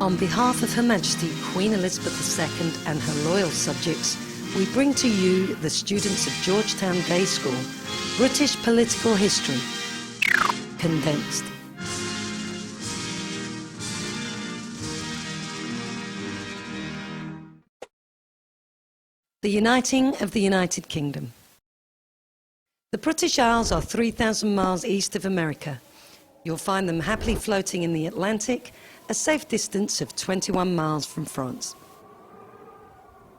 On behalf of Her Majesty Queen Elizabeth II and her loyal subjects, we bring to you, the students of Georgetown Day School, British Political History, Condensed. The uniting of the United Kingdom. The British Isles are 3,000 miles east of America. You'll find them happily floating in the Atlantic, a safe distance of 21 miles from France.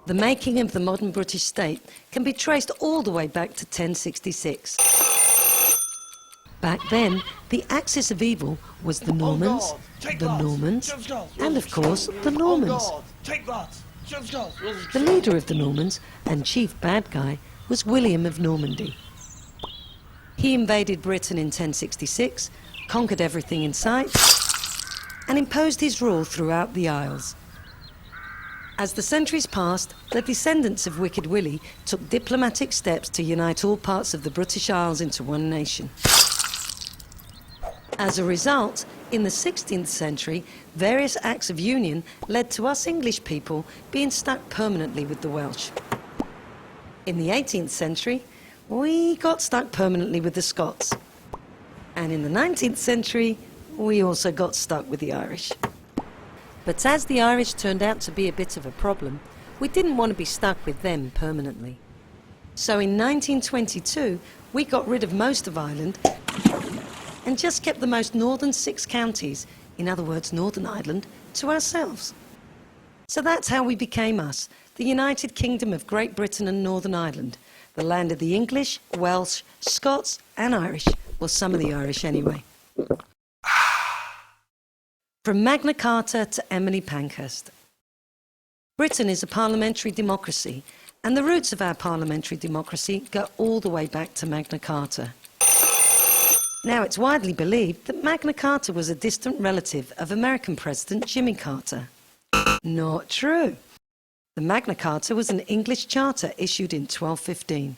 The making of the modern British state can be traced all the way back to 1066. Back then, the axis of evil was the Normans, and of course, the Normans. The leader of the Normans and chief bad guy was William of Normandy. He invaded Britain in 1066, conquered everything in sight, and imposed his rule throughout the Isles. As the centuries passed, the descendants of Wicked Willie took diplomatic steps to unite all parts of the British Isles into one nation. As a result, in the 16th century, various acts of union led to us English people being stuck permanently with the Welsh. In the 18th century, we got stuck permanently with the Scots. And in the 19th century, we also got stuck with the Irish. But as the Irish turned out to be a bit of a problem, we didn't want to be stuck with them permanently. So in 1922, we got rid of most of Ireland and just kept the most northern 6 counties, in other words Northern Ireland, to ourselves. So that's how we became us, the United Kingdom of Great Britain and Northern Ireland, the land of the English, Welsh, Scots and Irish, well, some of the Irish anyway. From Magna Carta to Emily Pankhurst. Britain is a parliamentary democracy, and the roots of our parliamentary democracy go all the way back to Magna Carta. Now, it's widely believed that Magna Carta was a distant relative of American President Jimmy Carter. Not true. The Magna Carta was an English charter issued in 1215.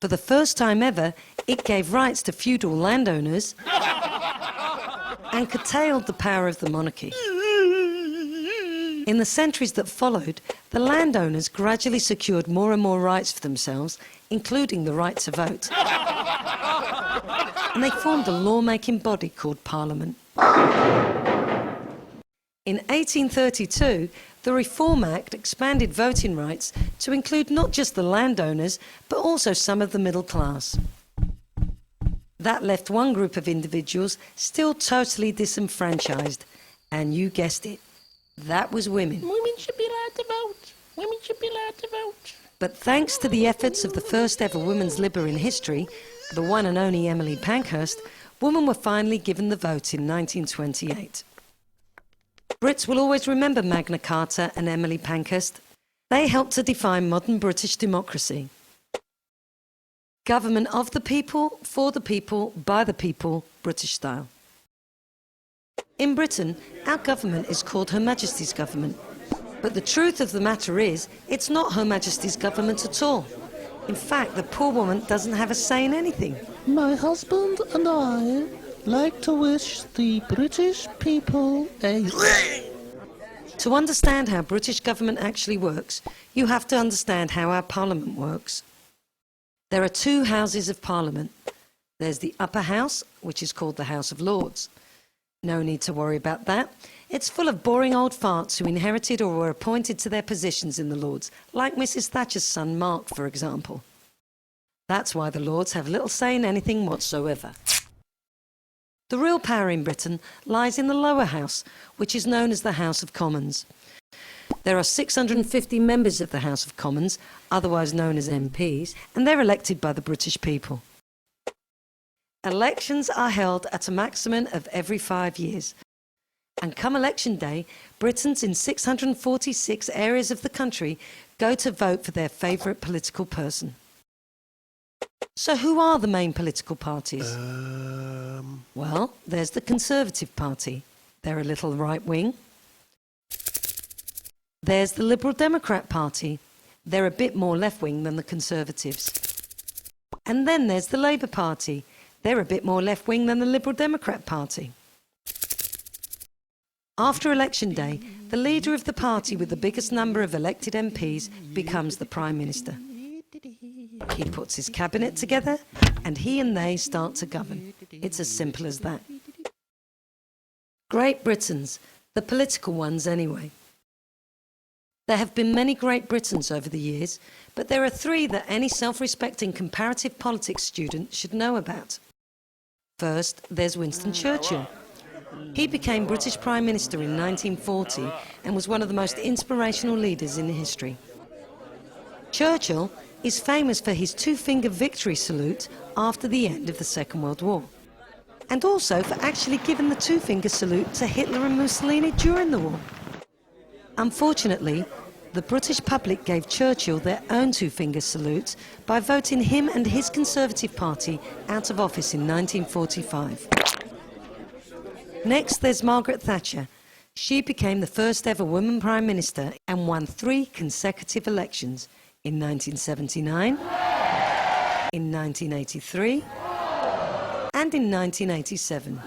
For the first time ever, it gave rights to feudal landowners and curtailed the power of the monarchy. In the centuries that followed, the landowners gradually secured more and more rights for themselves, including the right to vote. And they formed a law-making body called Parliament. In 1832, the Reform Act expanded voting rights to include not just the landowners, but also some of the middle class. That left one group of individuals still totally disenfranchised, and you guessed it, that was women. Women should be allowed to vote. Women should be allowed to vote. But thanks to the efforts of the first ever women's Libber in history, the one and only Emily Pankhurst, women were finally given the vote in 1928. Brits will always remember Magna Carta and Emily Pankhurst. They helped to define modern British democracy. Government of the people, for the people, by the people, British style. In Britain, our government is called Her Majesty's government. But the truth of the matter is, it's not Her Majesty's government at all. In fact, the poor woman doesn't have a say in anything. My husband and I like to wish the British people a... To understand how British government actually works, you have to understand how our Parliament works. There are 2 houses of Parliament. There's the upper house, which is called the House of Lords. No need to worry about that. It's full of boring old farts who inherited or were appointed to their positions in the Lords, like Mrs. Thatcher's son Mark, for example. That's why the Lords have little say in anything whatsoever. The real power in Britain lies in the lower house, which is known as the House of Commons. There are 650 members of the House of Commons, otherwise known as MPs, and they're elected by the British people. Elections are held at a maximum of every 5 years. And come election day, Britons in 646 areas of the country go to vote for their favourite political person. So who are the main political parties? Well, there's the Conservative Party. They're a little right-wing. There's the Liberal Democrat Party. They're a bit more left-wing than the Conservatives. And then there's the Labour Party. They're a bit more left-wing than the Liberal Democrat Party. After election day, the leader of the party with the biggest number of elected MPs becomes the Prime Minister. He puts his cabinet together and he and they start to govern. It's as simple as that. Great Britons, the political ones anyway. There have been many Great Britons over the years, but there are three that any self-respecting comparative politics student should know about. First, there's Winston Churchill. He became British Prime Minister in 1940 and was one of the most inspirational leaders in history. Churchill is famous for his two-finger victory salute after the end of the Second World War, and also for actually giving the two-finger salute to Hitler and Mussolini during the war. Unfortunately, the British public gave Churchill their own two-finger salute by voting him and his Conservative Party out of office in 1945. Next, there's Margaret Thatcher. She became the first ever woman Prime Minister and won 3 consecutive elections in 1979, in 1983, and in 1987.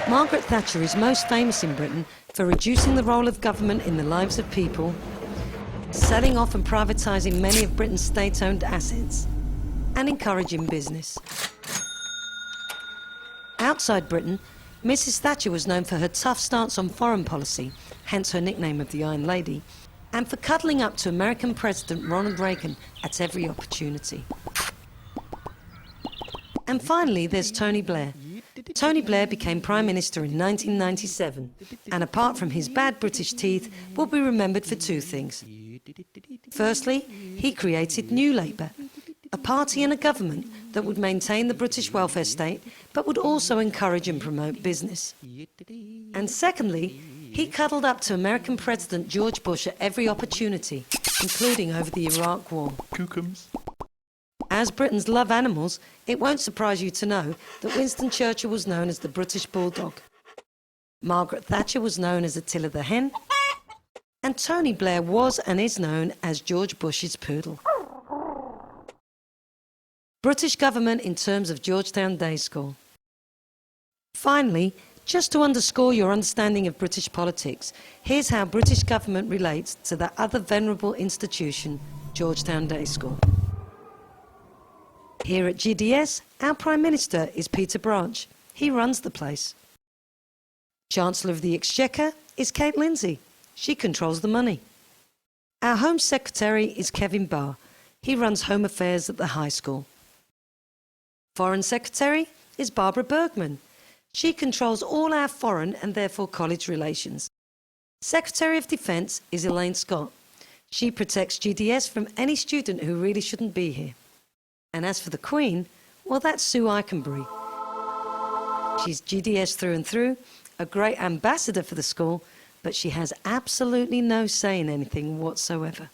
Margaret Thatcher is most famous in Britain for reducing the role of government in the lives of people, selling off and privatising many of Britain's state-owned assets, and encouraging business. Outside Britain, Mrs. Thatcher was known for her tough stance on foreign policy, hence her nickname of the Iron Lady, and for cuddling up to American President Ronald Reagan at every opportunity. And finally, there's Tony Blair. Tony Blair became Prime Minister in 1997, and apart from his bad British teeth, will be remembered for 2 things. Firstly, he created New Labour, a party and a government that would maintain the British welfare state, but would also encourage and promote business. And secondly, he cuddled up to American President George Bush at every opportunity, including over the Iraq War. Kookums. As Britons love animals, it won't surprise you to know that Winston Churchill was known as the British Bulldog. Margaret Thatcher was known as Attila the Hen, and Tony Blair was and is known as George Bush's Poodle. British government in terms of Georgetown Day School. Finally, just to underscore your understanding of British politics, here's how British government relates to that other venerable institution, Georgetown Day School. Here at GDS, our Prime Minister is Peter Branch. He runs the place. Chancellor of the Exchequer is Kate Lindsay. She controls the money. Our Home Secretary is Kevin Barr. He runs Home Affairs at the high school. Foreign Secretary is Barbara Bergman. She controls all our foreign and therefore college relations. Secretary of Defence is Elaine Scott. She protects GDS from any student who really shouldn't be here. And as for the Queen, well, that's Sue Eikenbury. She's GDS through and through, a great ambassador for the school, but she has absolutely no say in anything whatsoever.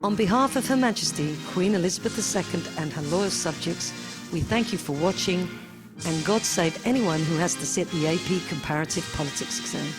On behalf of Her Majesty, Queen Elizabeth II and her loyal subjects, we thank you for watching, and God save anyone who has to sit the AP Comparative Politics exam.